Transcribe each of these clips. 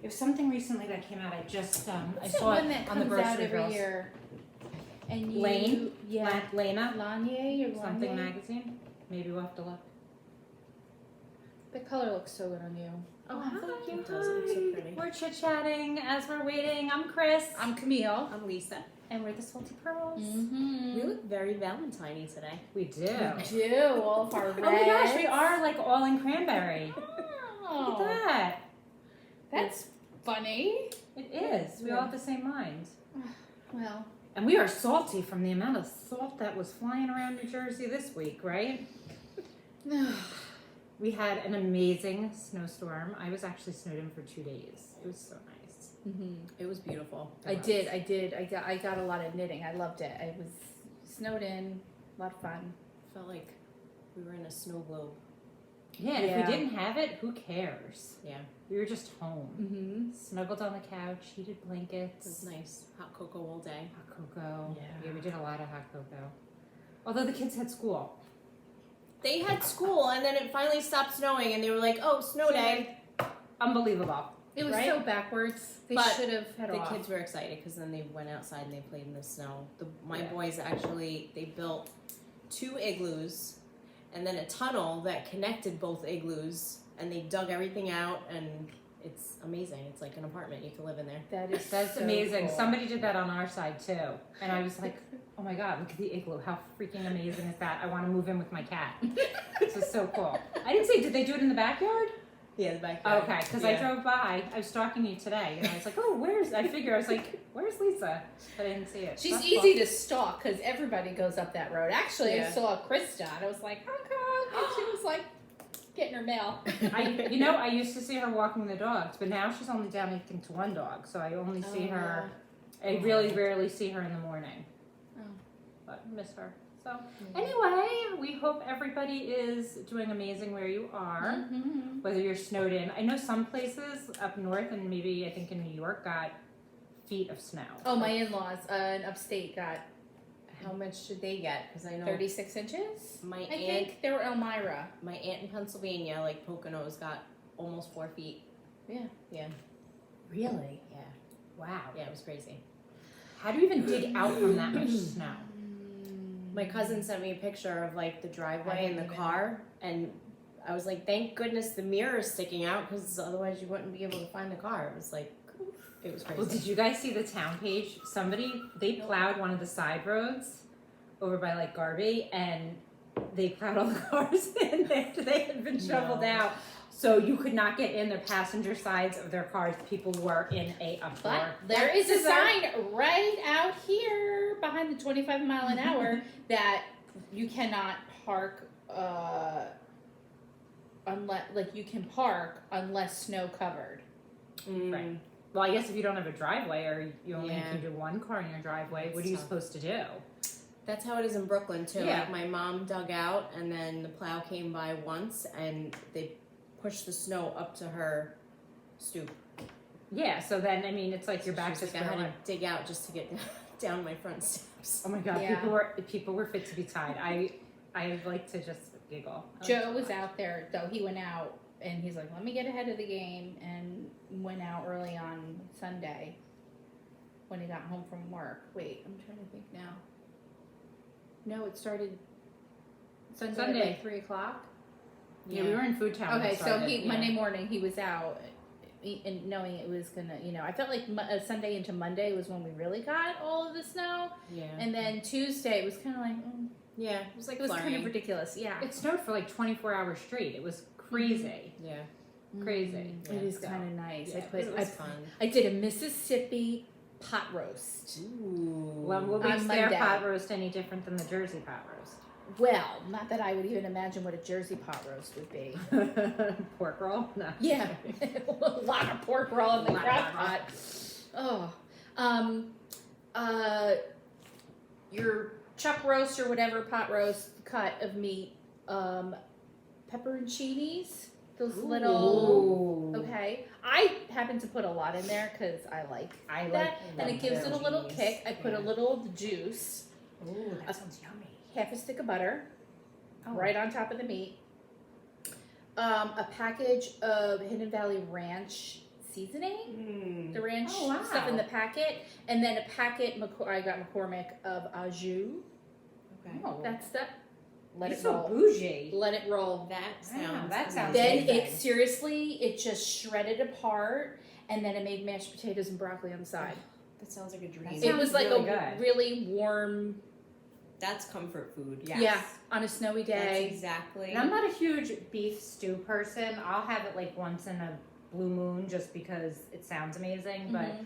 It was something recently that came out. I just I What's saw the one it that on the comes out grocery every girls. year? And you, Lane? yeah, Lena? Lanier or Something Lanier? magazine. Maybe we'll have to look. The color looks so good on you. Oh, hi. thank you. It does, it looks so pretty. We're chit-chatting as we're waiting. I'm Kris. I'm Camille. I'm Lisa. And we're the Salty Purls. Mm-hmm. We look very Valentine-y today. We do. We do, all of our reds. Oh my gosh, we are like all in cranberry. Oh, Look at that. that's funny. It is. We all have the same mind. Well, And we are salty from the amount of salt that was flying around New Jersey this week, right? We had an amazing snowstorm. I was actually snowed in for 2 days. It was so nice. It was beautiful. I did. I got a lot of knitting. I loved it. I was snowed in, a lot of fun. Felt like we were in a snow globe. Yeah, and if Yeah. we didn't have it, who cares? Yeah, We were just home. Mm-hmm. Snuggled on the couch, heated blankets. it was nice. Hot cocoa all day. Hot cocoa. Yeah. We did a lot of hot cocoa. Although the kids had school. They had school, and then it finally stopped snowing, and they were like, "Oh, snow day." Unbelievable. It was Right? so backwards. They But should have had The off. kids were excited because then they went outside and they played in the snow. My Yeah. boys actually they built 2 igloos, and then a tunnel that connected both igloos, and they dug everything out, and it's amazing. It's like an apartment. You can live in there. That's That's so amazing. cool. Somebody did that on our side too. And I was like, oh my God, look at the igloo. How freaking amazing is that? I want to move in with my cat. This is so cool. I didn't say, did they do it in the backyard? Yeah, the backyard. Okay, because I drove by. I was stalking you today. And I was like, oh, I was like, where's Lisa? But I didn't see it. She's That's easy cool. to stalk because everybody goes up that road. Actually, I Yeah. saw Krista and I was like, okay. And she was like getting her mail. I used to see her walking the dogs, but now she's only down, I think, to 1 dog. So I only see her. I really rarely see her in the morning. Oh. But I miss her. So anyway, we hope everybody is doing amazing where you are, Mm-hmm. whether you're snowed in. I know some places up north and maybe I think in New York got feet of snow. Oh, my in-laws in upstate got How much did they get? Because I know 36 inches. my I aunt, think they were Elmira. my aunt in Pennsylvania, like Poconos, got almost 4 feet. Yeah. Yeah, Really? yeah, Wow. yeah. It was crazy. How do you even dig out from that much snow? My cousin sent me a picture of like the I driveway in didn't the even- car, and I was like, "Thank goodness the mirror is sticking out, because otherwise you wouldn't be able to find the car." It was like, it was crazy. Well, did you guys see the town page? They plowed one of the side roads over by like Garvey, and they plowed all the cars in after they had been shoveled No. out. So you could not get in the passenger sides of their cars. People were in a But uproar. there is a sign right out here behind the 25 mile an hour that you cannot park unless you can park unless snow covered. Right. Well, I guess if you don't have a driveway or you only Yeah. can do 1 car in your driveway, what are you Tough. supposed to do? That's how it is in Brooklyn too. Yeah. Like my mom dug out, and then the plow came by once, and they pushed the snow up to her stoop. Yeah, so then, I mean, it's like you're back She to was like, I square had one. to dig out just to get down my front steps. Oh my God, Yeah. people were fit to be tied. I like to just giggle. Joe was out there though. He went out and he's like, "Let me get ahead of the game," and went out early on Sunday when he got home from work. Wait, I'm trying to think now. No, it started Sunday, at like 3 o'clock. Yeah, we were in Food Town. when Okay, it so started, he yeah. Monday morning he was out, and knowing it was gonna, I felt like Sunday into Monday was when we really got all of the snow, Yeah. and then Tuesday it was kind of like Yeah, it was like it was kind of flurrying. ridiculous. Yeah, It snowed for like 24 hours straight. It was crazy. Yeah. Crazy. It is So, kind of nice. yeah, It was fun. I did a Mississippi pot roast. Ooh. Well, what On makes their Monday. pot roast any different than the Jersey pot roast? Well, not that I would even imagine what a Jersey pot roast would be. Pork roll? No. Yeah, a lot of pork roll in the Lot crock of pot. Your chuck roast or whatever pot roast cut of meat, pepperoncinis, those little. Ooh. Okay, I happen to put a lot in there because I like I that, like and it gives it a little pepperoncinis. kick. I put a Yeah. little of the juice, Ooh, that sounds yummy. half a stick of butter, Oh. right on top of the meat. A package of Hidden Valley Ranch seasoning, the ranch Oh, wow. stuff in the packet, and then a packet. I got McCormick of au jus. Okay. Oh, That's that. Let you're it so roll. bougie. Let it roll. That Wow, sounds. that sounds Then amazing. it seriously, it just shredded apart, and then it made mashed potatoes and broccoli on the side. That sounds like a dream. That It was like really a good. really warm, That's comfort food. Yes. yeah, on a snowy That's day. exactly. And I'm not a huge beef stew person. I'll have it like once in a blue moon just because it sounds amazing, but Mhm.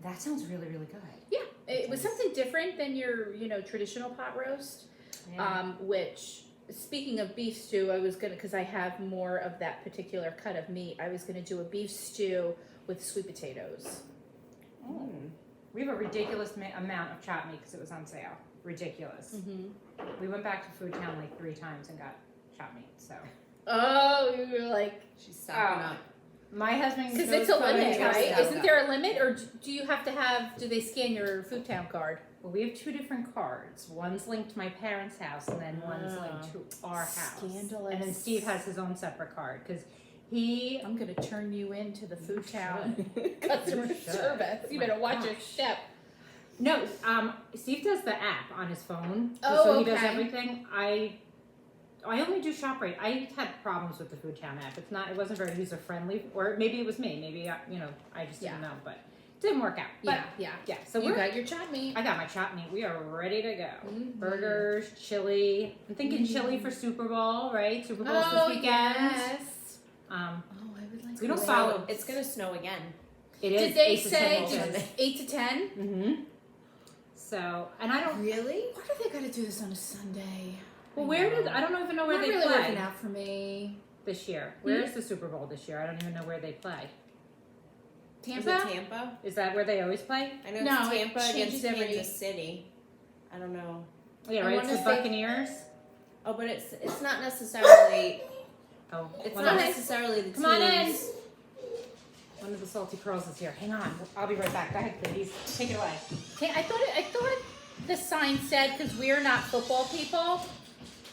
that sounds really, really good. Yeah, it was something different than your, traditional pot roast. Which, speaking of beef stew, I was gonna, because I have more of that particular cut of meat, I was gonna do a beef stew with sweet potatoes. We have a ridiculous amount of chopped meat because it was on sale. Ridiculous. Mm-hmm. We went back to Food Town like 3 times and got chopped meat. So Oh, you were like, She's stocking up. my husband, because goes it's a for limit, it. right? Yeah. Isn't there a limit, or do you have to have? Do they scan your Food Town card? Well, we have 2 different cards. One's linked to my parents' house, and then one's linked to our house. Scandalous. And then Steve has his own separate card because he. I'm gonna turn you into the Food You Town should. customer You should. service. You My better watch gosh. your step. No, Steve does the app on his phone, Oh, so he does okay. everything. I only do ShopRite. I had problems with the Food Town app. It wasn't very user friendly, or maybe it was me. Maybe I just didn't know, but it didn't work out. But Yeah. so You we're. got your chopped meat. I got my chopped meat. We are ready to go. Mhm. Burgers, chili. I'm thinking chili for Super Bowl, right? Super Bowl's this weekend. Yes. Um, Oh, I would like. We don't to follow- know. It's gonna snow again. it is. Did they 8 to 10 say inches. 8 to 10? Mm-hmm. So, and I don't. Really? Why do they got to do this on a Sunday? Well, I don't even know where Not they really play working out for me. this year. Where is the Super Bowl this year? I don't even know where they play. Tampa? Is it Tampa? Is that where they always play? I know No, it's it Tampa changes against every- Kansas City. I don't know. Yeah, I right. It's wanna the say- Buccaneers. Oh, but it's not necessarily. Oh, It's one not of- necessarily the Come on in. teams. One of the salty pearls is here. Hang on. I'll be right back. Go ahead, ladies. Take it away. Okay, I thought the sign said, because we're not football people.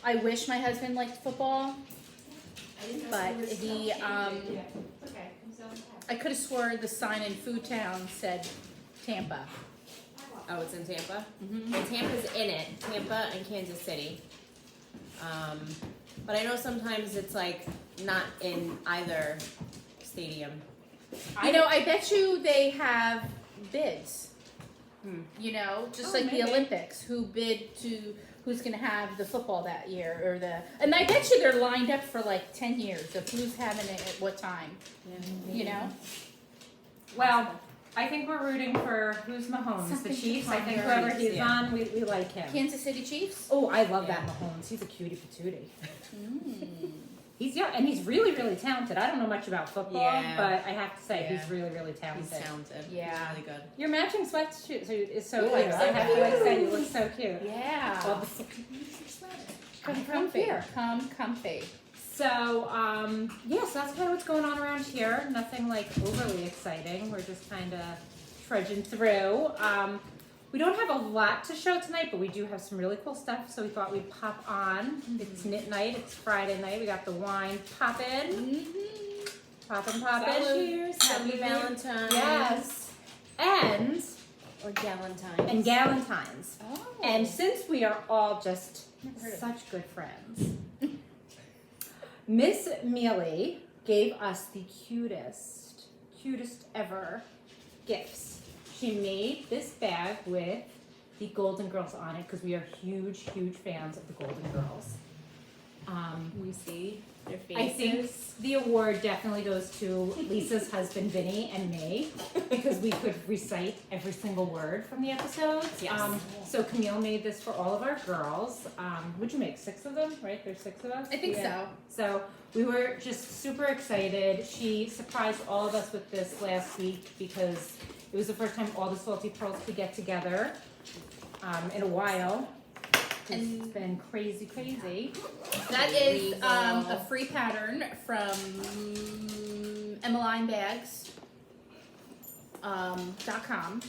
I wish my husband liked football, but he, Okay. I could have swore the sign in Food Town said Tampa. Oh, it's in Tampa. Mm-hmm. Well, Tampa's in it. Tampa and Kansas City. But I know sometimes it's like not in either stadium. I bet you they have bids. Just Oh, like maybe. the Olympics, who bid to who's going to have the football that year, and I bet you they're lined up for like 10 years of who's having it at what time. Well, I think we're rooting for who's Mahomes, Something the Chiefs. to I think ponder. whoever he's Yeah. on, we like him. Kansas City Chiefs. Oh, I love that Yeah. Mahomes. He's a cutie patootie. Mm. He's young and he's really, really talented. I don't know much about football, Yeah. but I have to say Yeah. he's really, really talented. He's talented. Yeah. He's really good. Your matching sweatshirt is so Ooh, cute. I'm so I have to like cute. say you look so cute. Yeah. Well, Come come comfy. here. Come comfy. So, yes, that's kind of what's going on around here. Nothing like overly exciting. We're just kind of trudging through. We don't have a lot to show tonight, but we do have some really cool stuff. So we thought we'd pop on. It's knit night. It's Friday night. We got the wine poppin'. Mm-hmm. Poppin'. Cheers. Happy Salud. Valentine's. Yes. And Or Galentine's. Galentine's. Oh. And since we are all just Never heard of such good friends, Miss Mealy gave us the cutest ever gifts. She made this bag with the Golden Girls on it because we are huge fans of the Golden Girls. We see their faces. I think the award definitely goes to Lisa's husband Vinny and me because we could recite every single word from the episodes. Yes. So Camille made this for all of our girls. Would you make 6 of them? Right, there's 6 of us. I think so. So we were just super excited. She surprised all of us with this last week because it was the first time all the Salty Pearls could get together in a while. And- It's been crazy. That is Legal. a free pattern from emmelinebags.com.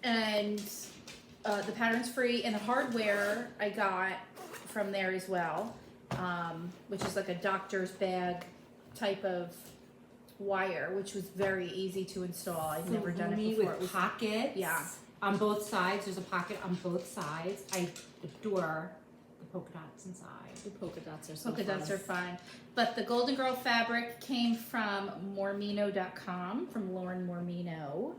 And the pattern's free, and the hardware I got from there as well, which is like a doctor's bag type of wire, which was very easy to install. I've never done it before. With It was, pockets. yeah. On both sides. There's a pocket on both sides. I adore the polka dots inside. The polka dots are so polka dots fun. are fun. But the Golden Girl fabric came from Mormino.com, from Lauren Mormino,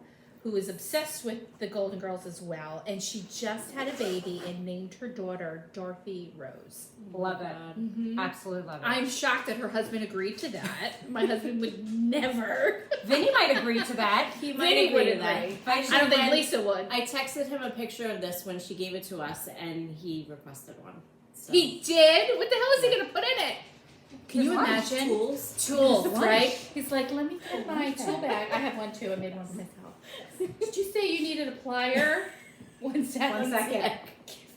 who is obsessed with the Golden Girls as well. And she just had a baby and named her daughter Dorothy Rose. Love it. Mm-hmm. Absolutely love it. I'm shocked that her husband agreed to that. My husband would never. Vinny might agree to that. He might Vinny agree would to that. agree. Actually, I don't think when Lisa would. I texted him a picture of this when she gave it to us, and he requested one. So. He did? What the hell is he going to put in it? Can you Lunch. imagine? Tools. Tools, Lunch. right? He's like, let me get my tool bag. I have one too. I made one for myself. Did you say you needed a plier? One second. One second.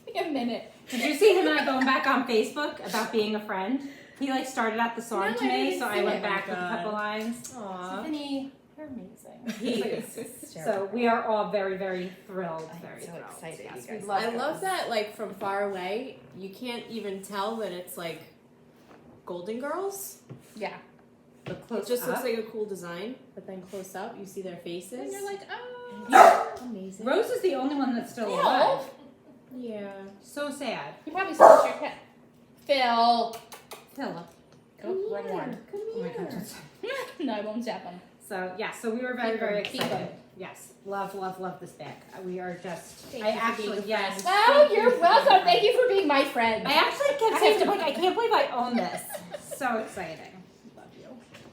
Give me a minute. Did you see him and I going back on Facebook about being a friend? He like started out the song No, to I me, didn't so see I went it. back Oh with my a couple God. lines. Aw. Vinny, you're amazing. He is So we are all very, very thrilled. I'm Very so thrilled. excited, Yes, you we guys. love I those. love that, like, from far away, you can't even tell that it's, like, Golden Girls. Yeah. But It close just looks up. like a cool design, but then close up, you see their faces. And you're like, oh. Yeah. Amazing. Rose is the only one that's still Phil. alive. Yeah. So sad. You probably still your cat. Phil. Philip. Oh, wrong one. Come Oh my here. goodness. No, I won't tap him. So yeah, so we were very, Keep very them, keep excited. them. Yes, love, love, love this bag. We are just. Thank I you for actually being a yes. friend. Oh, thank you're you for welcome. being a Thank you for being my friend. I actually kept I saying, have to- like, I can't believe I own this. So exciting. Love you.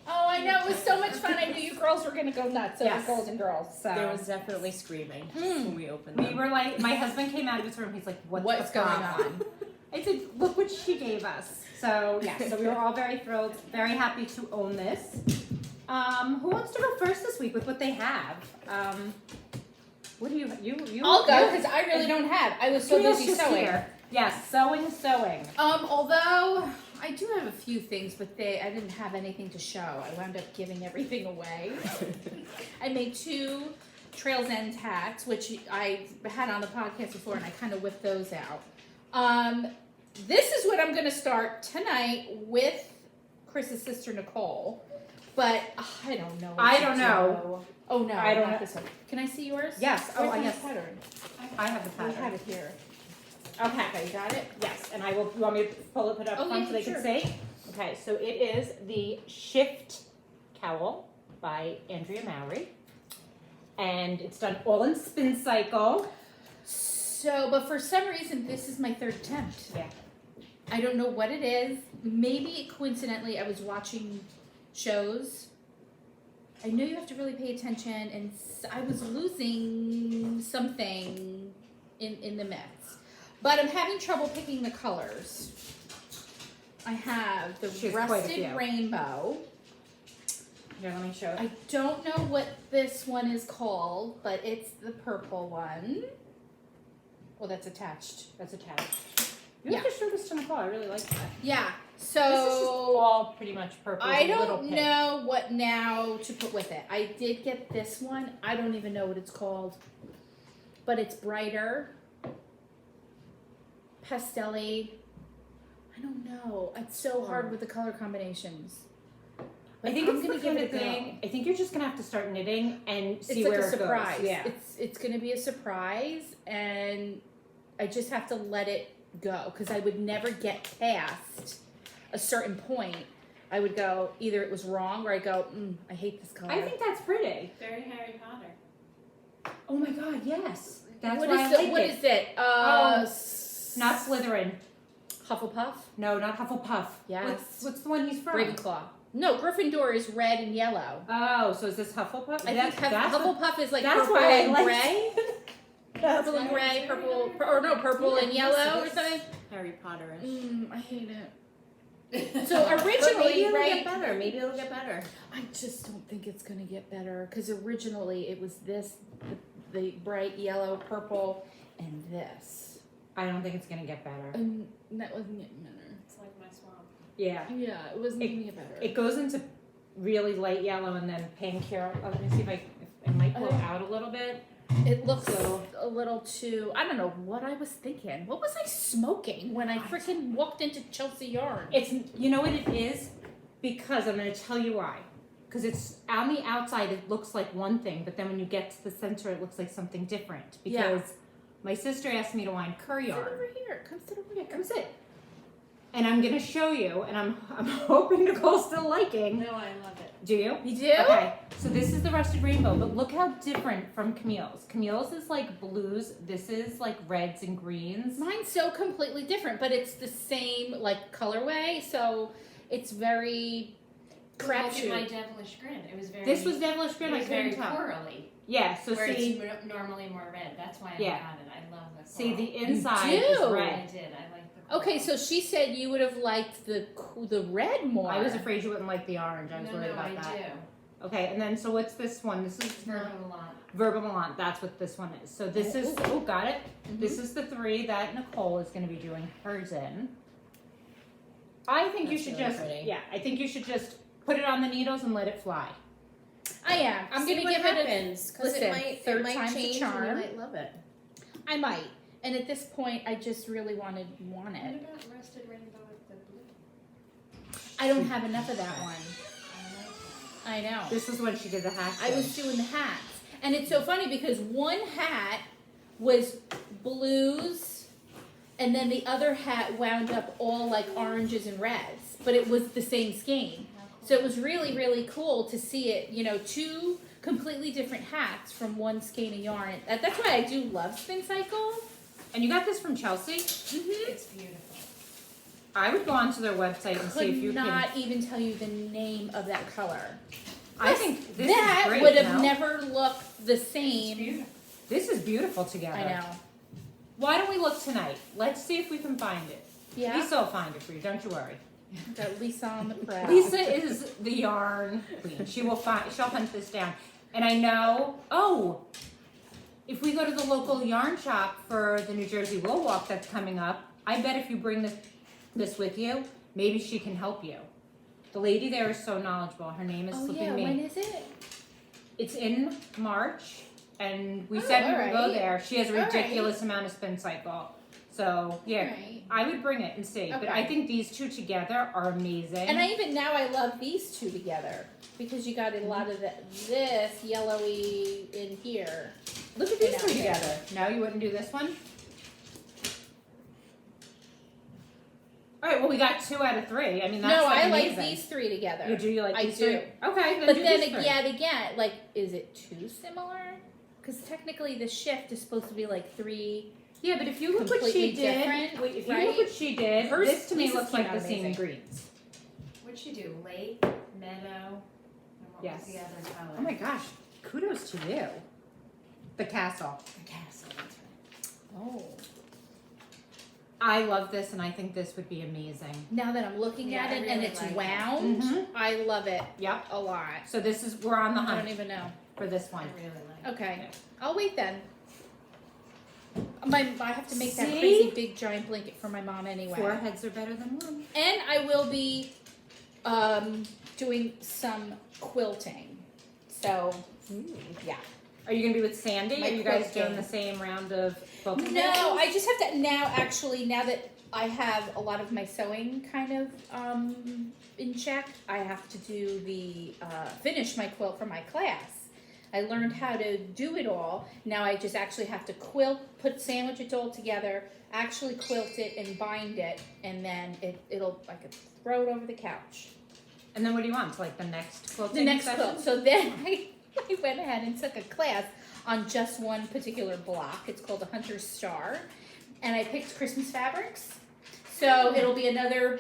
Oh, I know. It was so much fun. I knew you girls were going to go nuts over Yes. Golden Girls. So There was definitely screaming when we opened we them. were like, my husband came out of his room. He's like, What's the going problem?" I said, look what she gave us. So yeah, so we were all very thrilled, very happy to own this. Who wants to go first this week with what they have? What do you? I'll go because I really don't have. I was so Camille's busy just sewing. here. Yes, sewing. Although I do have a few things, but I didn't have anything to show. I wound up giving everything away. I made 2 Trails End hats, which I had on the podcast before, and I kind of whipped those out. This is what I'm going to start tonight with Kris's sister Nicole, but I don't know. I don't know. Oh no, I don't not know. this one. Can I see yours? Yes. Where's Oh, my yes. pattern? I have the We pattern. have it here. Okay. Okay, you got it? Yes, and I will. You want me to put it up Oh, front yeah, so they sure. can see? Okay, so it is the Shift Cowl by Andrea Mowry, and it's done all in Spincycle. So, but for some reason, this is my 3rd attempt. Yeah. I don't know what it is. Maybe coincidentally, I was watching shows. I know you have to really pay attention, and I was losing something in the mix. But I'm having trouble picking the colors. I have the She has quite a Rusted few. Rainbow. Here, let me show it. I don't know what this one is called, but it's the purple one. Oh, that's attached. That's attached. You have to show this to Nicole. I really like that. Yeah. So This is just all pretty much purple. I with a little don't pink. know what now to put with it. I did get this one. I don't even know what it's called, but it's brighter, pastel-y. I don't know. It's so hard with the color combinations. I think I'm it's gonna the kind give of it a thing. I think you're just gonna have to start knitting and see It's like where a it surprise. goes. Yeah. It's gonna be a surprise, and I just have to let it go because I would never get past a certain point. I would go either it was wrong or I go, I hate this color. I think that's pretty. Very Harry Potter. Oh my god, yes. That's What why is I it? like What it. is it? Not Slytherin. Hufflepuff. No, not Hufflepuff. Yes. What's the one he's from? Ravenclaw. No, Gryffindor is red and yellow. Oh, so is this Hufflepuff? I think Hufflepuff is like that's purple why I and like gray. Purple and gray, purple, or no, purple and yellow or something. Harry Potter-ish. I hate it. So So But maybe originally, it'll right? get better. Maybe it'll get better. I just don't think it's gonna get better because originally it was this, the bright yellow, purple, and this, I don't think it's gonna get better. and that wasn't getting better. It's like my swamp. Yeah. Yeah, it wasn't gonna get better. It goes into really light yellow and then pink here. Let me see if it might blow out a little bit. It looks So- a little too. I don't know what I was thinking. What was I smoking when I freaking walked into Chelsea Yarn? It's, you know what it is? Because I'm gonna tell you why. because it's on the outside, it looks like one thing, but then when you get to the center, it looks like something different. Because my sister asked me to wind curry Sit yarn. over here. Come sit over here. Come sit. And I'm gonna show you, and I'm hoping Nicole's still liking. No, I love it. Do you? You do? Okay, so this is the Rusted Rainbow, but look how different from Camille's. Camille's is like blues, this is like reds and greens. Mine's so completely different, but it's the same like colorway, so it's very Look at my crapshoot. Devilish Grin. It was very. This was Devilish Grin, It I was couldn't very tell. corally. Yeah, so Where see, it's normally more red. That's why I Yeah. got it. I love the see coral. the inside do? is I red. did. I like the coral. Okay, so she said you would have liked the red more. I was afraid you wouldn't like the orange, I was worried about I that. do. Okay, and then so what's this one? This is Verba a lot. Verba Volant, that's what this one is. So this is, oh, got it. Mhm. This is the 3 that Nicole is going to be doing hers in. I think you That's should really just, pretty. yeah, I think you should just put it on the needles and let it fly. I am. I'm See gonna what give it a. happens, 'cause listen, third it might time's a change, and charm. you might love it. I might. And at this point, I just really want What it. about Rusted Rainbow with the blue? I don't have enough of that one. I like I know. This is when she did the hat. I was doing the hats. And it's so funny because one hat was blues and then the other hat wound up all like oranges and reds, but it was the same skein. that. So it was really, really cool to see it, you know, 2 completely different hats from one skein of yarn. That's why I do love Spincycle. And you got this from Chelsea? Mm-hmm. It's beautiful. I would go onto their website and see Could if you not can. even tell you the name of that color. I think this that is great. would have no? never looked the It's same. beautiful. This is beautiful together. I know. Why don't we look tonight? Let's see if we can find it. Yeah. Lisa will find it for you. Don't you worry. Got Lisa on the prowl. Lisa is the yarn queen. She will find. She'll hunt this down. And I know. Oh, if we go to the local yarn shop for the New Jersey Wool Walk that's coming up, I bet if you bring this with you, maybe she can help you. The lady there is so knowledgeable. Her name is Oh slipping yeah, me. when is it? It's in March, and we Oh, said we would go alright. there. She has a Alright. ridiculous amount of Spincycle. So yeah, Right. I would bring it and see. But Okay. I think these 2 together are amazing. And I even now I love these 2 together because you got a lot of this yellowy in here. Look at these Yeah. 2 together. No, you wouldn't do this one? All right, well, we got 2 out of 3. I mean, that's No, like I like amazing. these 3 together. You do you like I these do. 3? Okay, then But do then these 3. yet again, like, is it too similar? Because technically the shift is supposed to be like 3. Yeah, but if you look what she completely did, different, wait, if you right? look what she did, Hers- this to me Lisa's looks like came the out same amazing. greens. What'd she do? Lake, meadow, and what Yes. was the other color? Oh my gosh, kudos to you. The castle. The castle. That's right. Oh. I love this, and I think this would be amazing. Now that I'm looking Yeah, at I it and really it's like it. wound, Mhm. I love it Yep. a lot. So this is we're on the I don't hunt even know. for this I one. really like it. Okay. Yeah. I'll wait then. I have to make that See? crazy big giant blanket for my mom anyway. 4 heads are better than 1. And I will be doing some quilting. So, yeah. Are you gonna be with Sandy? My Are you guys quilting. doing the same round of quilting? No, classes? I just have to now that I have a lot of my sewing kind of in check, I have to do the finish my quilt for my class. I learned how to do it all. Now I just actually have to sandwich it all together, actually quilt it and bind it, and then I could throw it over the couch. And then what do you want? To like the next quilting The next session? quilt. So then I went ahead and took a class on just one particular block. It's called a Hunter's Star. And I picked Christmas fabrics. So it'll be another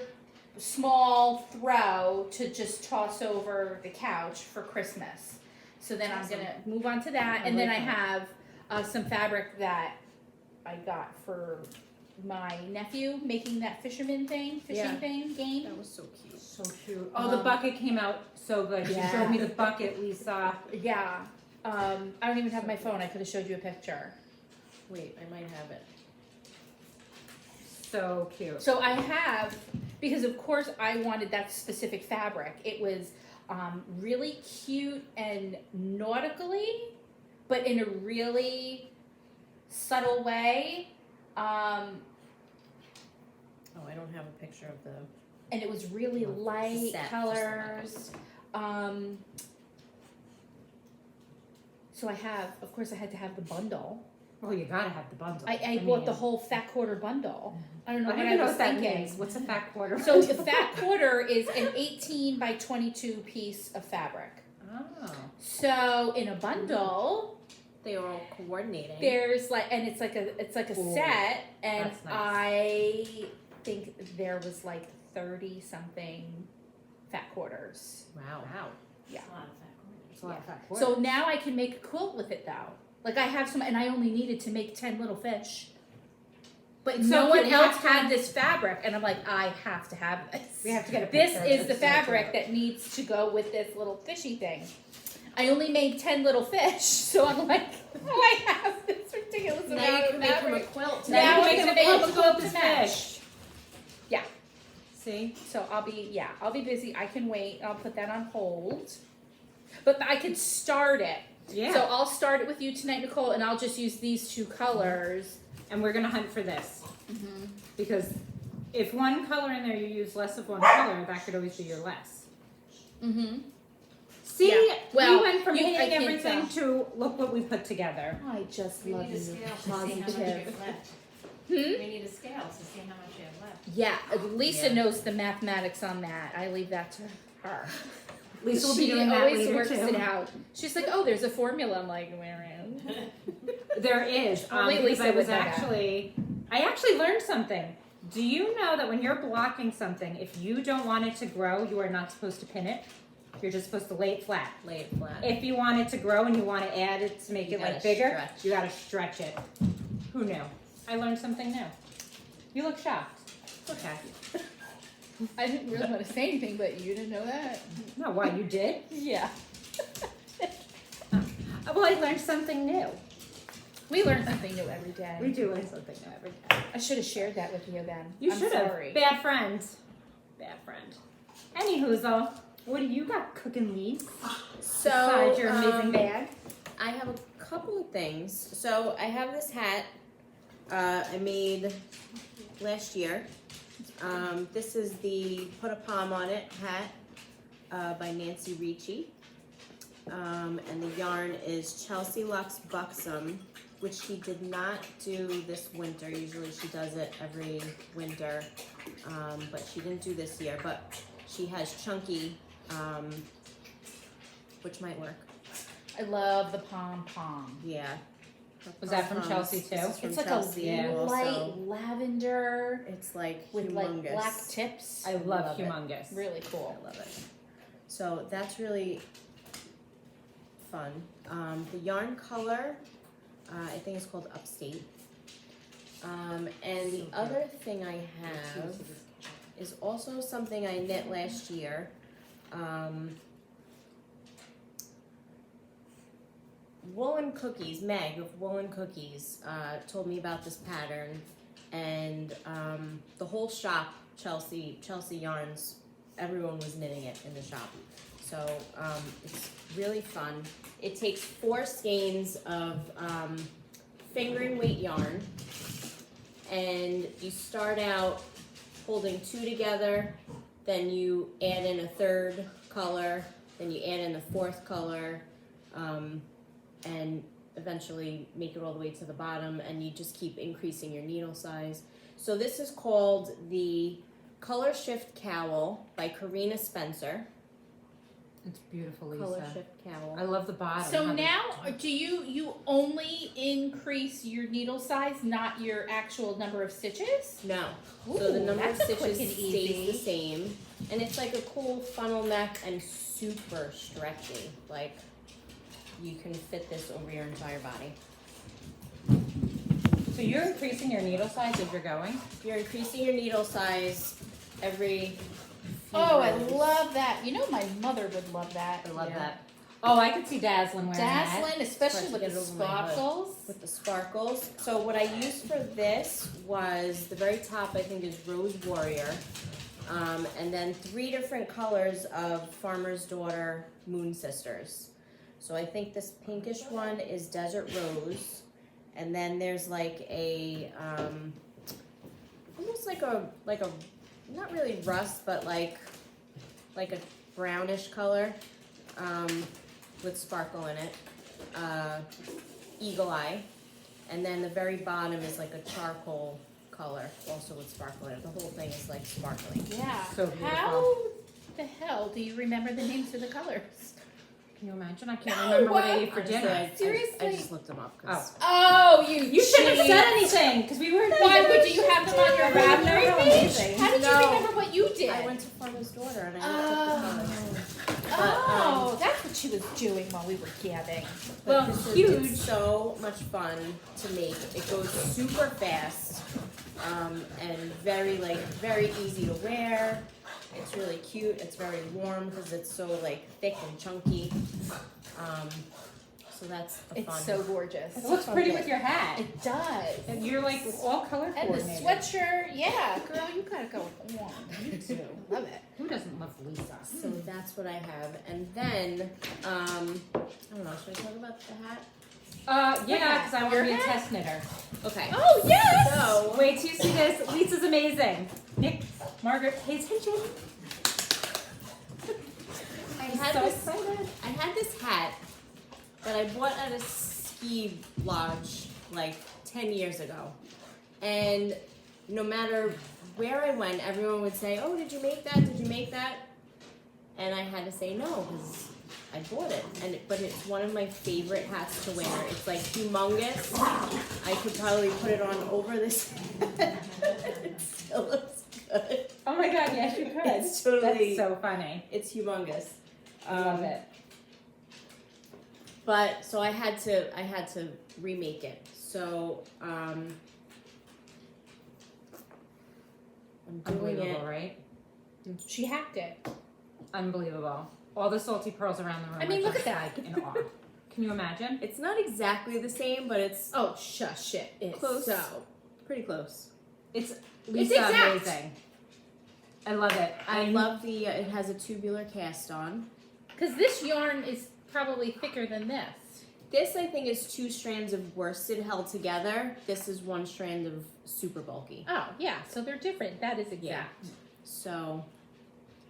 small throw to just toss over the couch for Christmas. So then I'm going to move on to that. I And then I like have some fabric that I got for my nephew making that fishing thing game. That was so cute. So cute. Oh, the bucket came out so good. yeah. She showed me the bucket, Lisa. Yeah. I don't even have my phone. I could have showed you a picture. Wait, I might have it. So cute. So I have, because of course I wanted that specific fabric. It was really cute and nautically, but in a really subtle way. Oh, I don't have a picture of the. And it was really Well, light set, just the colors. So I have, of course, I had to have the bundle. Well, you gotta have the bundle. I bought the whole fat quarter bundle. I don't know I what don't I even know was what that thinking. means. What's a fat quarter? So the fat quarter is an 18 by 22 piece of fabric. Oh. So in a bundle, They are all coordinating. there's like, and it's like a Ooh, set, and that's nice. I think there was like 30 something fat quarters. Wow. Wow. Yeah. That's a lot of fat quarters. It's a lot of fat quarters. So now I can make a quilt with it though. Like I have some, and I only needed to make 10 little fish. But So no one you else have to- had this fabric, and I'm like, I have to have this. we have to get a This picture is of the this fabric picture. that needs to go with this little fishy thing. I only made 10 little fish, so I'm like, oh, I have this ridiculous Now amount you of can make him a fabric. quilt. Now you I'm make gonna a make quilt a to quilt go to with match. fish. See? So I'll be busy. I can wait. I'll put that on hold. But I could start it. Yeah. So I'll start it with you tonight, Nicole, and I'll just use these two colors. And we're gonna hunt for this Mm-hmm. because if one color in there you use less of one color, that could always be your less. Mm-hmm. See, Yeah. Well, we went from I hating can't everything to look what we put together. I just We love need a you. scale to see how much you Positive. have left. Hmm? We need a scale to see how much you have left. Yeah, Lisa Yeah. knows the mathematics on that. I leave that to her. Lisa will be She doing that always later works too. it out. She's like, oh, there's a formula. I'm like, where? There is. Only Because Lisa I was would know that. I actually learned something. Do you know that when you're blocking something, if you don't want it to grow, you are not supposed to pin it? You're just supposed to lay it flat. Lay it flat. If you want it to grow and you want to add it to make You it like gotta bigger, stretch. you gotta stretch it. Who knew? I learned something new. You look shocked. Okay. I didn't really want to say anything, but you didn't know that. No, why you did? Yeah. Well, I learned something new. We learn something new every day. We do learn something new every day. I should have shared that with you then. You I'm should have. sorry. Bad friend. Bad friend. Anywho, what do you got cooking, Lee? So, Besides your amazing bag. I have a couple of things. So I have this hat I made last year. This is the Put a Palm on It hat by Nacy Ricci. And the yarn is Chelsea Luxe Buxom, which she did not do this winter. Usually she does it every winter, but she didn't do this year. But she has chunky, which might work. I love the pom-pom. Yeah. Was that from Pom-poms. Chelsea too? This is from It's like Chelsea a also. light lavender It's like with humongous. like black tips. I love love it. humongous. Really cool. I love it. So that's really fun. The yarn color, I think it's called Upstate. And the other thing I have is also something I knit last year. Woolen Cookies, Meg of Woolen Cookies, told me about this pattern, and the whole shop, Chelsea Yarns, everyone was knitting it in the shop. So it's really fun. It takes 4 skeins of fingering weight yarn, and you start out holding 2 together, then you add in a 3rd color, then you add in a 4th color, and eventually make it all the way to the bottom, and you just keep increasing your needle size. So this is called the Color Shift Cowl by Carina Spencer. It's beautiful, Color Lisa. Shift Cowl. I love the bottom. So How now, do you only increase your needle size, not your actual number of stitches? No. So the Ooh, number of that's a stitches quick and stays easy. the same. And it's like a cool funnel neck and super stretchy. Like, you can fit this over your entire body. So you're increasing your needle size as you're going? You're increasing your needle size every few Oh, I rows. love that. You know, my mother would love that. I love Yeah. that. Oh, I could see Dazzlin wearing that. Dazzling, especially Try to with get the it over my hood. sparkles. With the sparkles. So what I used for this was the very top, I think, is Rose Worrier. And then 3 different colors of Farmer's Daughter Moon Sisters. So I think this pinkish one is Desert Rose. And then there's like a, almost like a, not really rust, but like a brownish color with sparkle in it. Eagle eye. And then the very bottom is like a charcoal color, also with sparkle in it. The whole thing is like sparkling. Yeah. So beautiful. How the hell do you remember the names of the colors? Can you imagine? I can't remember what I ate for Honestly, dinner. Seriously? I just looked them up. 'Cause Oh, You shouldn't have said anything because we were. Why would you have them on your Raspberry No, page? amazing. How did you No. remember what you did? I went to Farmer's Daughter and I looked up the colors. Oh, that's what she was doing while we were gabbing. Well, This is huge. it's so much fun to make. It goes super fast and very easy to wear. It's really cute. It's very warm because it's so like thick and chunky. So that's the fun. It's so gorgeous. It looks pretty with your hat. It does. And you're like all color And the coordinated. sweatshirt, yeah, girl, you gotta go on. You too. Love it. Who doesn't love Lisa? So that's what I have. And then I don't know, should I talk about the hat? Yeah, because I want to Your be a hat? test knitter. Okay. Oh, yes! So Wait till you see this. Lisa's amazing. Nick, Margaret, pay attention. I I'm had so this excited. I had this hat that I bought at a ski lodge like 10 years ago. And no matter where I went, everyone would say, "Oh, did you make that? Did you make that?" And I had to say no because I bought it. But it's one of my favorite hats to wear. It's like humongous. I could probably put it on over this head. It still looks good. Oh my God, yes you could. It's totally- That's so funny. It's humongous. I love it. But so I had to remake it. So I'm doing it. Unbelievable, right? She hacked it. Unbelievable. All the salty pearls around the room. I mean, are look just, at that. like, in awe. Can you imagine? It's not exactly the same, but it's Oh, shush it. It's close. so. Pretty close. It's Lisa exact. amazing. I love it. I love the. It has a tubular cast on. Because this yarn is probably thicker than this. This I think is 2 strands of worsted held together. This is 1 strand of super bulky. Oh, yeah. So they're different. That is exact. So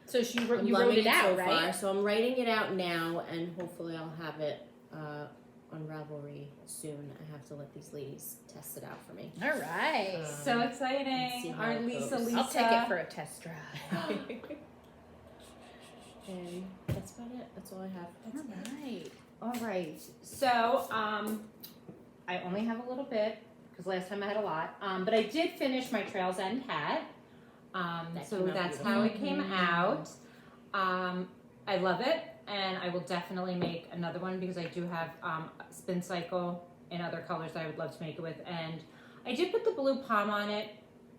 So I'm you loving wrote it out, so right? far. So I'm writing it out now, and hopefully I'll have it on Ravelry soon. I have to let these ladies test it out for me. All right. So Let's see exciting. how Our it Lisa, goes. Lisa. I'll take it for a test drive. And that's about it. That's all I have. All right. All right. So, I only have a little bit because last time I had a lot. But I did finish my Trails End hat. That So came out that's beautiful. how it came out. I love it, and I will definitely make another one because I do have Spincycle in other colors that I would love to make it with. And I did put the blue palm on it.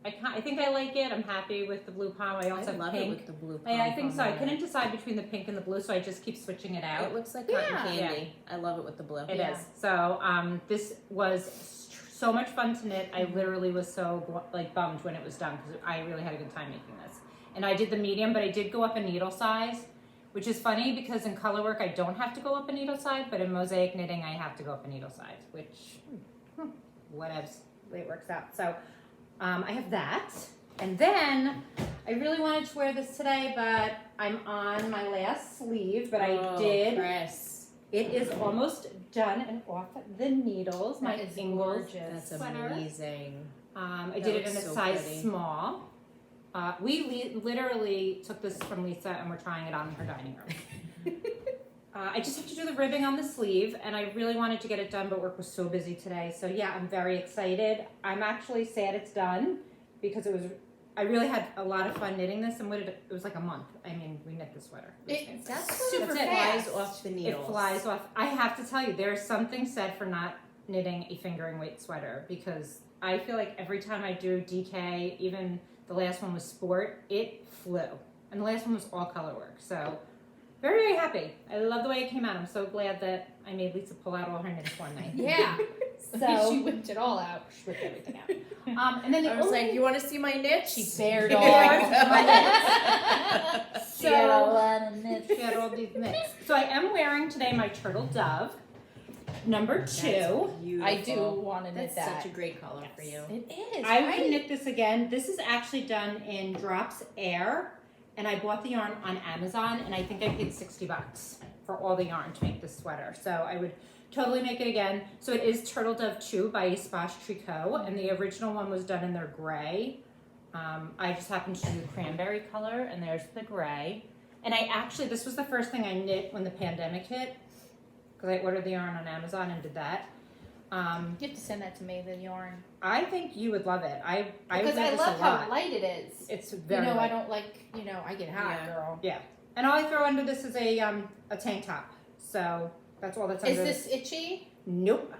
I think I like it. I'm happy with the blue palm. I also I love have it pink. with the blue. I think so. I pom-pom on couldn't decide between the pink and the blue, so I just keep switching it it. out. It looks like cotton Yeah. candy. I love it with the blue. It is. Yeah. So this was so much fun to knit. I literally was so bummed when it was done because I really had a good time making this. And I did the medium, but I did go up a needle size, which is funny because in color work I don't have to go up a needle size, but in mosaic knitting I have to go up a needle size, which whatevs, the way it works out. So I have that. And then I really wanted to wear this today, but I'm on my last sleeve, but I did. Kris. It is almost done and off the needles. My That is Ingalls gorgeous. That's sweater. amazing. I That did it in a looks so size pretty. small. We literally took this from Lisa and we're trying it on in her dining room. I just have to do the ribbing on the sleeve, and I really wanted to get it done, but work was so busy today. So yeah, I'm very excited. I'm actually sad it's done because I really had a lot of fun knitting this, and it was like a month. I mean, we knit the sweater. It was fantastic. That's super it. fast. Flies off the needles. It flies off. I have to tell you, there's something said for not knitting a fingering weight sweater because I feel like every time I do DK, even the last one was sport, it flew. And the last one was all color work. So very, very happy. I love the way it came out. I'm so glad that I made Lisa pull out all her knits one night. Yeah. So She whipped it all out. She whipped everything out. and then the I was only like, you want to see my knit? She bared There all you my go. knits. She had a So- lot of knits. She had all these knits. So I am wearing today my Turtle Dove, number 2. I do want to knit That's that. such a great color for you. It is. I right? would knit this again. This is actually done in Drops Air, and I bought the yarn on Amazon, and I think I paid $60 for all the yarn to make this sweater. So I would totally make it again. So it is Turtle Dove 2 by Espace Tricot, and the original one was done in their gray. I just happened to do the cranberry color, and there's the gray. And I actually, this was the first thing I knit when the pandemic hit, because I ordered the yarn on Amazon and did that. You have to send that to me, the yarn. I think you would love it. I Because wear I this love a how lot. light it is. It's very I light. don't like, I get hot, Yeah. girl. Yeah. And all I throw under this is a tank top. So that's all that's Is under this itchy? Nope.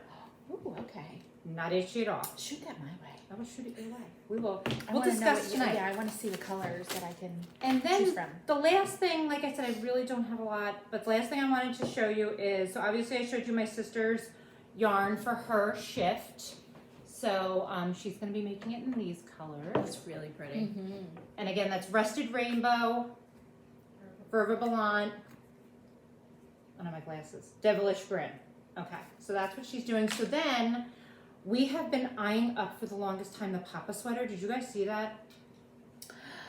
Ooh, okay. Not itchy at all. Shoot that my way. I will shoot it your way. We'll wanna discuss know tonight. Yeah, I want to see the colors that I can And then choose from. the last thing, like I said, I really don't have a lot, but the last thing I wanted to show you is, so obviously I showed you my sister's yarn for her shift. So she's going to be making it in these colors. That's really pretty. Mm-hmm. And again, that's Rusted Rainbow, Verba Volant, I don't have my glasses, Devilish Grin. Okay, so that's what she's doing. So then we have been eyeing up for the longest time the Papa sweater. Did you guys see that?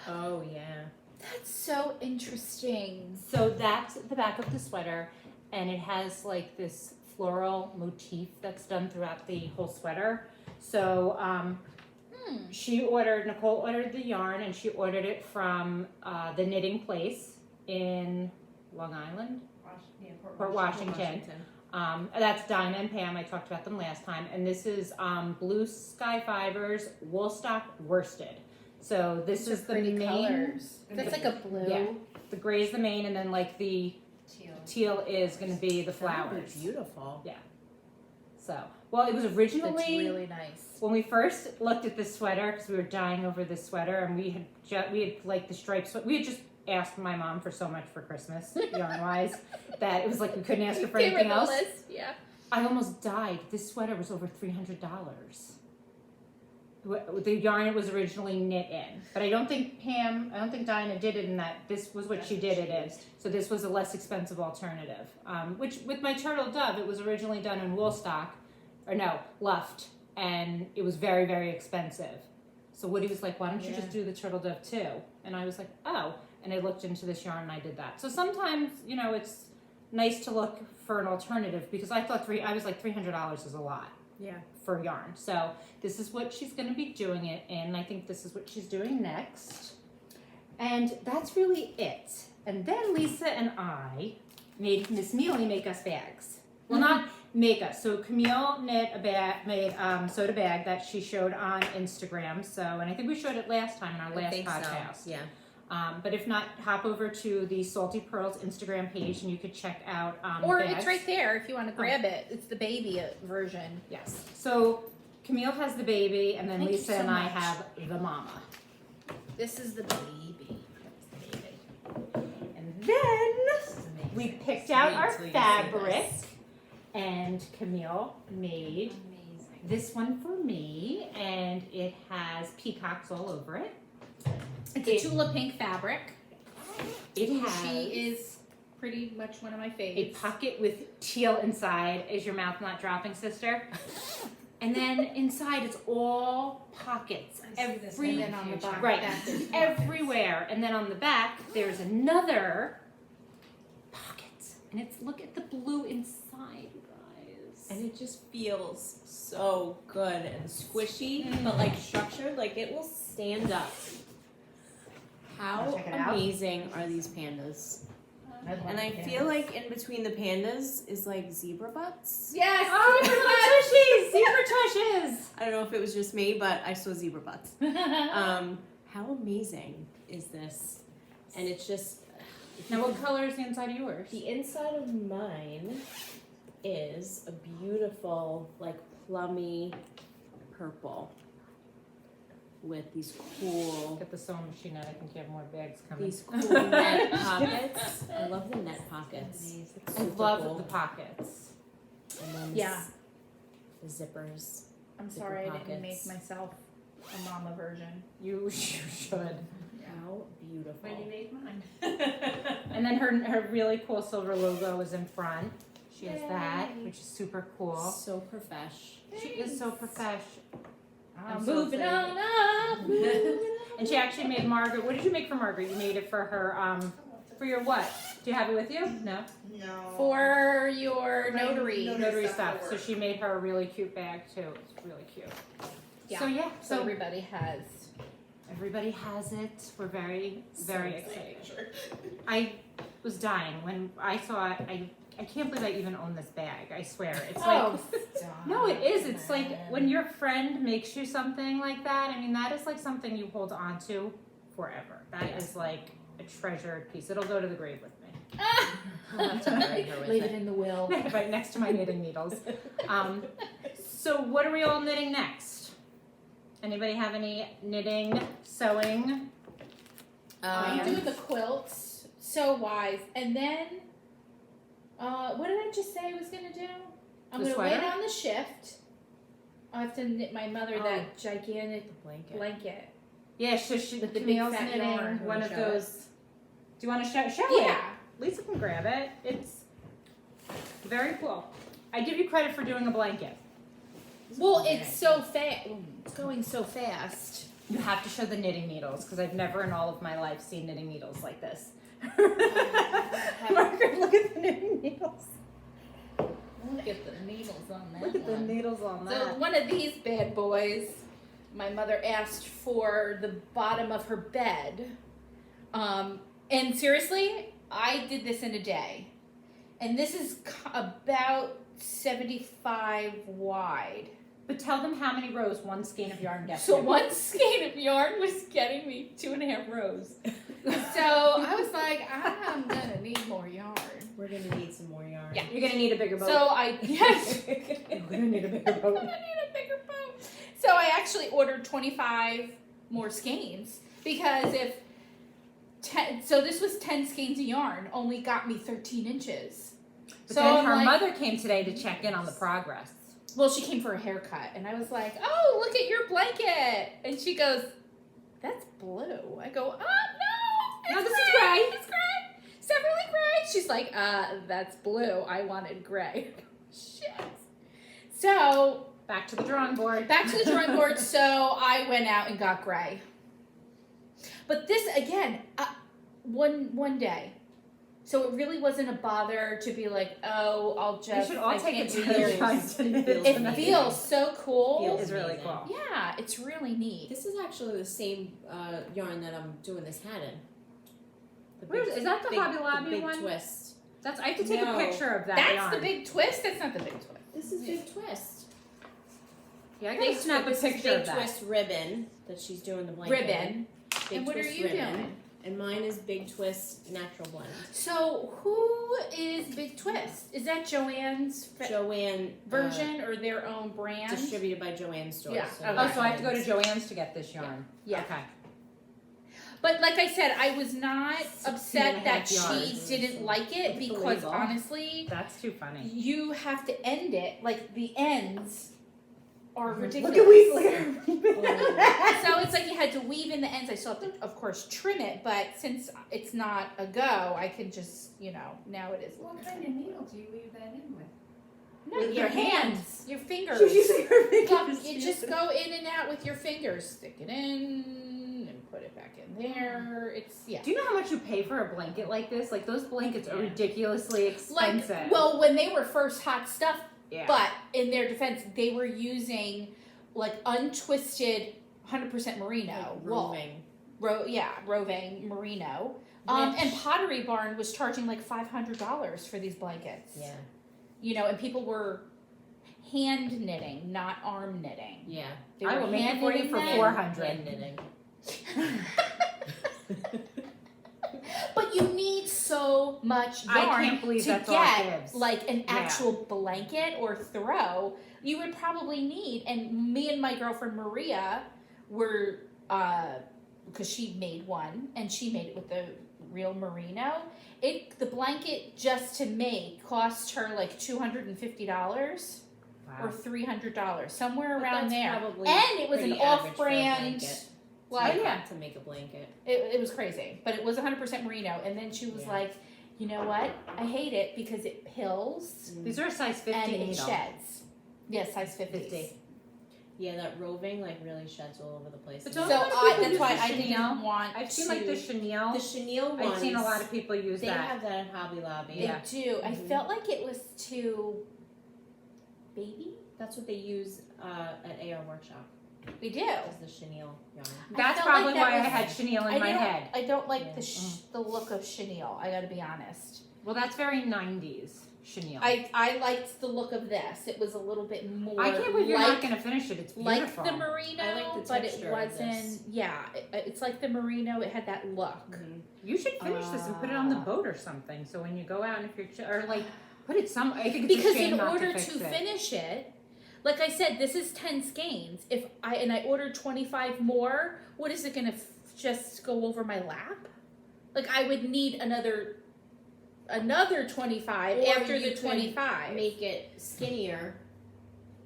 Oh yeah. That's so interesting. So that's the back of the sweater, and it has like this floral motif that's done throughout the whole sweater. So Nicole ordered the yarn, and she ordered it from the Knitting Place in Long Island, Port Washington. That's Dinah and Pam. I talked about them last time. And this is Blue Sky Fibers Woolstock Worsted. So this is the pretty main. colors. That's like a blue. Yeah. The gray is the main, and then like the teal is going to be the That would flowers. be beautiful. So, well, it was originally That's really nice. when we first looked at this sweater, because we were dying over this sweater, and we had like the stripes. We had just asked my mom for so much for Christmas, yarn wise, that it was like we couldn't ask her for They were anything the else. list, yeah. I almost died. This sweater was over $300. The yarn it was originally knit in, but I don't think Dinah did it in that. This was what she did it in. So this was a less expensive alternative. Which with my Turtle Dove, it was originally done in Woolstock, Luft, and it was very, very expensive. So Woody was like, "Why don't you just do the Turtle Dove too?" And I was like, "Oh." And I looked into this yarn and I did that. So sometimes, it's nice to look for an alternative, because I was like $300 is a lot. Yeah. For yarn. So this is what she's going to be doing it in. I think this is what she's doing next. And that's really it. And then Lisa and I made Miss Mealy make us bags. Well, not make us. So Camille made sewed a bag that she showed on Instagram. So, and I think we showed it last time in our last podcast. So. Yeah. But if not, hop over to the Salty Purls Instagram page and you could check out Or bags. it's right there if you want to grab it. It's the baby version. Yes. So Camille has the baby, and then Thank you Lisa so and I much. have the mama. This is the baby. That's the baby. And then we picked out our Wait till you see fabric, this. and Camille made Amazing. this one for me, and it has peacocks all over it. It's a Tula pink fabric. It has She is pretty much one of my a faves. pocket with teal inside. Is your mouth not dropping, sister? And then inside it's all pockets. I see this Every And then on the back, Right. back is everywhere. And then on the back, there's another pocket. And it's, look at the blue inside, you guys. And it just feels so good and squishy, but like structured, like it will stand up. How Wanna check it out? amazing are these pandas? And I feel like in between the pandas is like zebra butts. Yes! Oh, zebra tushes! I don't know if it was just me, but I saw zebra butts. How amazing is this? And it's just Now, what color is the inside of yours? the inside of mine is a beautiful, like plummy purple with these cool Get the sewing machine out. I think you have more bags coming. these cool net pockets. I love the net pockets. It's I super love cool. the pockets. And then Yeah. the zippers. I'm Zipper sorry I pockets. didn't make myself a mama version. You should. How beautiful. When you made mine. And then her really cool silver logo is in front. She has that, Yay. which is super cool. So profesh. She is so professional. Moving on up. And she actually made Margaret. What did you make for Margaret? You made it for her. For your what? Do you have it with you? No. No. For your notary. Notary stuff. So she made her a really cute bag too. It's really cute. Yeah. So yeah. So So everybody has. everybody has it. We're very, very excited. I was dying when I saw it. I can't believe I even own this bag. I swear. It's like no, it is. It's like when your friend makes you something like that. I mean, that is like something you hold on to forever. That is like a treasured piece. It'll go to the grave with me. I'll have to bury her with Leave it. it in the will. Right next to my knitting needles. So what are we all knitting next? Anybody have any knitting, sewing? I'm doing the quilts. So wise. And then, what did I just say I was going to do? I'm The going to wait sweater? on the shift. I have to knit my mother that gigantic blanket. Yeah, so she, With the big Camille's fat knitting yarn. one of Show those. Do you want to show it? Yeah. Lisa can grab it. It's very cool. I give you credit for doing a blanket. Well, it's so fast. It's going so fast. You have to show the knitting needles because I've never in all of my life seen knitting needles like this. Margaret, look at the knitting needles. Look at the needles on that. Look at the one. needles on So that. one of these bad boys, my mother asked for the bottom of her bed. And seriously, I did this in a day. And this is about 75 wide. But tell them how many rows one skein of yarn gets. So you. one skein of yarn was getting me 2.5 rows. So I was like, I'm gonna need more yarn. We're gonna need some more yarn. Yeah. You're gonna need a bigger boat. So yes. You're gonna need a bigger I'm boat. gonna need a bigger boat. So I actually ordered 25 more skeins because so this was 10 skeins of yarn, only got me 13 inches. But So then I'm her like- mother came today to check in on the progress. Well, she came for a haircut, and I was like, "Oh, look at your blanket," and she goes, "That's blue." I go, "Oh no, No, it's this is gray. It's gray. It's definitely gray." She's like, "That's blue. I wanted gray." I go, shit. So Back to the drawing board. back to the drawing board. So I went out and got gray. But this again, one day. So it really wasn't a bother to be like, oh, I'll just. We should all I take can't a do turn yours. trying to knit It it. It feels so cool. It's really amazing. cool. Yeah, it's really neat. This is actually the same yarn that I'm doing this hat in. The Where is that the Hobby Lobby the big one? twist. That's I have to take No. a picture of that That's yarn. the big twist. That's not the big twist. This is big twist. Yeah, I gotta snap a This is picture big of that. twist ribbon that she's doing the blanket. in. Ribbon. Big And what are twist you ribbon. doing? And mine is big twist natural blend. So who is Big Twist? Is that Joanns Joann version or their own brand? distributed by Joann stores. Yeah. Oh, so I have to go to Joann's to get this yarn. Yeah. Okay. But like I said, I was not 16 upset and a that half she yards. didn't like Look it at the because label. honestly, That's too funny. you have to end it. Like the ends are ridiculous. Look at So it's like you had to weave in the ends. I still have to, of course, trim it, but since it's not a go, I can just, now it is. What kind of needle do you weave that in with? No, With your your hands, your fingers. She's using her fingers. You just go in and out with your fingers. Stick it in and put it back in there. It's, yeah. Do you know how much you pay for a blanket like this? Like those blankets are ridiculously expensive. Like, well, when they were first hot stuff, yeah. but in their defense, they were using like untwisted 100% merino wool. Roving. Roving merino. And Pottery Barn was charging like $500 for these blankets. Yeah. And people were hand knitting, not arm knitting. Yeah. They I were will make it hand for you knitting for them. 400. Hand knitting. But you need so much yarn I can't believe to that's all it get gives. like an actual blanket or throw. You would probably need, and me and my girlfriend Maria were, because she made one, and she made it with the real merino. The blanket just to make cost her like $250 or $300, somewhere But around that's there. probably And it was an pretty average for a off-brand. blanket. Like, To make a blanket. it was crazy, but it was 100% merino. And then she was Yeah. like, you know what? I hate it because it pills These are a size 50 and it needle. sheds. Yes, size 50s. 50. Yeah, that roving like really sheds all over the place. But So don't a lot of people that's use why the I didn't chenille? want I've seen to. like the chenille. The chenille ones. I've seen a lot of people use They that. have that at Hobby Lobby. They Yeah. do. I Mhm. felt like it was too baby. That's what they use at AR Workshop. We do. Is the chenille yarn. That's felt like probably that why I was- had chenille in my head. I don't like Yeah. the look of chenille. I got to be honest. Well, that's very 90s chenille. I liked the look of this. It was a little bit more. I can't believe you're like, not going to finish it. It's beautiful. like the merino, I like the but it texture of wasn't. this. Yeah, it's like the merino. It had that look. Mm-hmm. You should finish this and put it on the boat or something. So when you go out, and if you're or like put it some. I think it's Because a shame in not order to, fix to it. finish it, like I said, this is 10 skeins. If I ordered 25 more, what is it gonna just go over my lap? Like I would need another 25 Or after you the could 25. Make it skinnier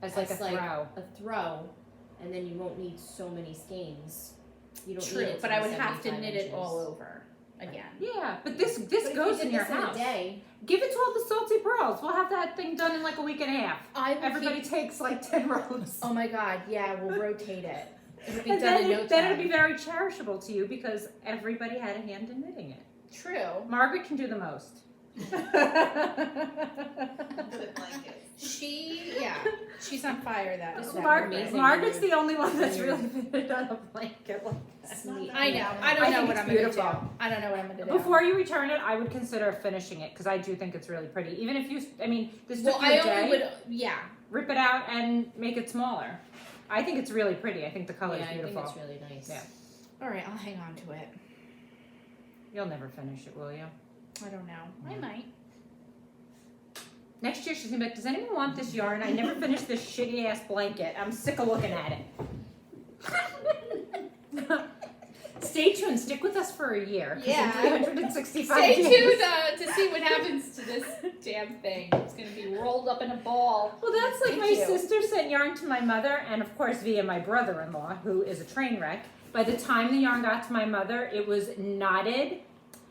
as like a throw. a throw, and then you won't need so many skeins. You don't True, need it but to I be would have to 75 knit it inches. all over again. Yeah, but this But if goes you did in your this house. a day. Give it to all the salty pearls. We'll have that thing done in like a week and a half. I would Everybody keep- takes like 10 rows. Oh my god, yeah, we'll rotate it. It'll be And done then, in no then time. it'll be very cherishable to you because everybody had a hand in knitting it. True. Margaret can do the most. She's on fire that amazing. Margaret's the only one that's really fitted on a blanket like that. Sweet. I know. I I don't know think what it's I'm gonna beautiful. do. I don't know what I'm gonna do. Before you return it, I would consider finishing it because I do think it's really pretty. Even if you, I mean, this took well, you I a day. only would. Yeah. Rip it out and make it smaller. I think it's really pretty. I think the color Yeah, is I beautiful. think it's really nice. Yeah. All right, I'll hang on to it. You'll never finish it, will you? I don't know. I might. Next year she's gonna be like, does anyone want this yarn? I never finished this shitty ass blanket. I'm sick of looking at it. Stay tuned. Stick with us for a year. 'Cause Yeah. in 365 Stay days. tuned to see what happens to this damn thing. It's gonna be rolled up in a ball. Well, that's like Thank my you. sister sent yarn to my mother, and of course via my brother-in-law, who is a train wreck. By the time the yarn got to my mother, it was knotted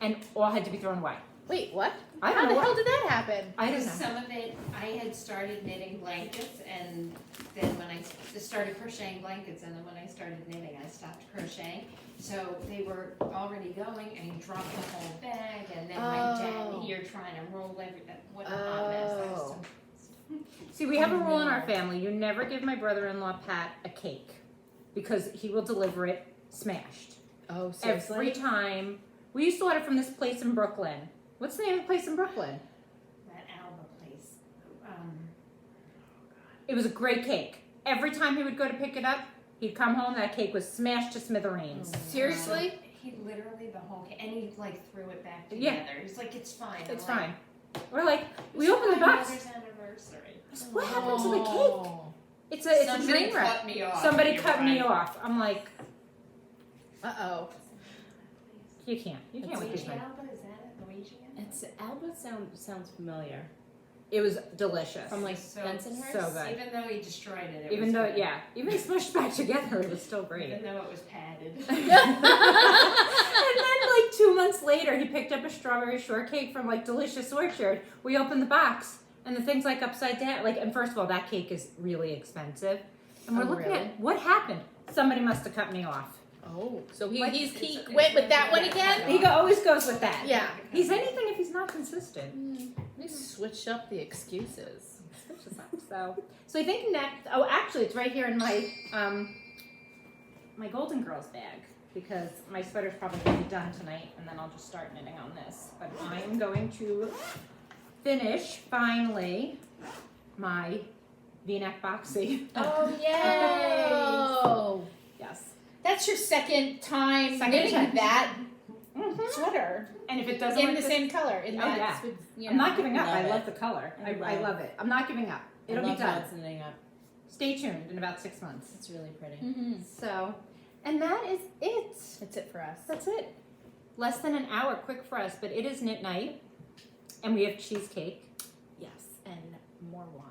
and all had to be thrown away. Wait, what? I How don't the know hell what. did that happen? I don't know. Some of it, I had started knitting blankets, and then when I started crocheting blankets, and then when I started knitting, I stopped crocheting. So they were already going, and he dropped the whole bag, and then my dad here trying to roll everything. What a hot mess. I was so See, we have a rule in our family. You never give my brother-in-law Pat a cake because he will deliver it smashed. Oh, Every time. We used to order from this place in Brooklyn. What's the name of the place in Brooklyn? that Alba place. It was a great cake. Every time he would go to pick it up, he'd come home, that cake was smashed to smithereens. Seriously? He literally the whole cake, and he like threw it back Yeah. together. He's like, it's fine. It's I'm like, fine. We're like, we "It's opened the my box. mother's anniversary. What happened to the cake? It's a Somebody train wreck. cut me off. Somebody You're cut me right. off. I'm like, Uh-oh. you can't with these Luigi things. Alba, is that it? Luigi Alba? It's Albert sounds familiar. It was delicious. From like So- Bensonhurst? so good. Even though he destroyed it, it Even was though, good. yeah, even smushed back together, it was still great. Even though it was padded. And then like 2 months later, he picked up a strawberry shortcake from like Delicious Orchard. We opened the box, and the thing's like upside down. Like, and first of all, that cake is really expensive. And we're Oh, looking really? at what happened. Somebody must have cut me off. Oh, so he Like, he it's went with that one yeah. again? He always goes with that. Yeah. He's anything if he's not consistent. Let me switch up the excuses. Switches up. So I think next. Oh, actually, it's right here in my my Golden Girls bag because my sweater's probably gonna be done tonight, and then I'll just start knitting on this. But I am going to finish finally my V-neck boxy. Oh, yay! Oh, Yes. that's your second time Second knitting time. that Mhm. sweater And if it doesn't in work the this- same color. In Oh, that, yeah. you I'm know. not giving up. I Love love it. the color. I Love love it. I'm not giving up. It'll I be love done. how it's knitting up. Stay tuned in about 6 months. It's really pretty. Mm-hmm. So, and that is it. That's it for us. That's it. Less than an hour, quick for us, but it is knit night, and we have cheesecake Yes, and more wine.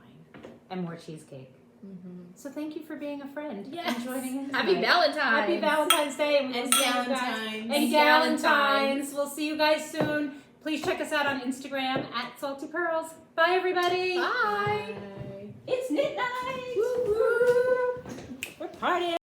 and more cheesecake. Mm-hmm. So thank you for being a friend Yes. and joining in. Happy tonight. Valentine's. Happy Valentine's Day, and, And we'll see you guys. Galentine's. And Galentine's. We'll see you guys soon. Please check us out on Instagram at Salty Pearls. Bye, everybody. Bye. Bye. It's knit night. Woo woo. Party!